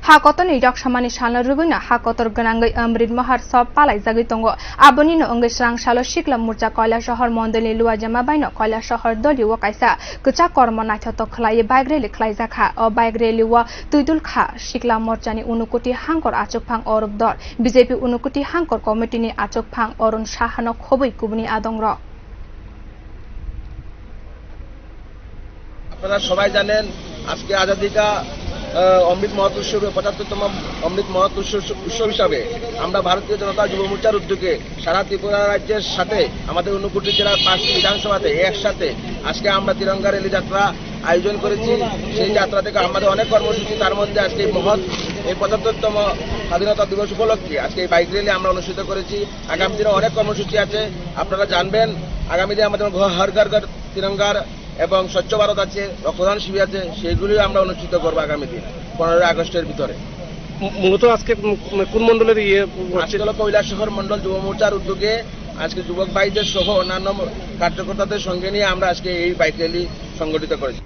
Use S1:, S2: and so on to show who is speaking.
S1: हाकतन इजक समानि सालनो रुबैनो हाकतर गोनाङै अमृत महर सब पालाइजागै दङ आबनिनो अंगै स्रांसालो सिक्ला मुर्चा कैलाशहर मण्डलनि लुवाजामा बायनो कैलाशहर दलि व काइसा गोचा कर्म नाथ्यत खलाय बाइक रेली खलाइजाखा अ बाइक रेली व तुइदुल खा सिक्ला मोर्चानि उनुकुटी हांकर आचुकफां अरुप दर बीजेपी उनुकुटी हांकर कमिटिनि आचुकफां अरुण साहानो खबै कुबनि आदंर
S2: আপনারা সবাই জানেন আজকে আজাদি কা অমৃত মহোৎসব ৭৫তম অমৃত মহোৎসব হিসাবে আমরা ভারতীয় জনতা যুব মোর্চার উদ্যোগে সারা ত্রিপুরা রাজ্যের সাথে আমাদের 59 জেলার 5টি বিধানসভাতে একসাথে আজকে আমরা তিরঙ্গা র্যালি যাত্রা আয়োজন করেছি। সেই যাত্রা থেকে আমাদের অনেক কর্মসূচি, তার মধ্যে আজকে এই ৭৫তম স্বাধীনতা দিবস উপলক্ষে আজকে এই বাইক র্যালি আমরা অনুষ্ঠিত করেছি। আগামী দিনে অনেক কর্মসূচি আছে, আপনারা জানবেন। আগামী দিনে আমাদের হর ঘর ঘর তিরঙ্গার এবং স্বচ্ছ ভারত আছে, রক্তদান শিবির আছে, সেগুলিও আমরা অনুষ্ঠিত করবো আগামী দিন 15 আগস্টের ভিতরে।
S3: মূলত আজকে কোন মন্ডলের
S2: আজকে হলো কৈলাসহর মন্ডল যুব মোর্চার উদ্যোগে আজকে যুবক ভাইদের সহ অন্যান্য কার্যকর্তাদের সঙ্গে নিয়ে আমরা আজকে এই বাইক র্যালি সংগঠিত করেছি।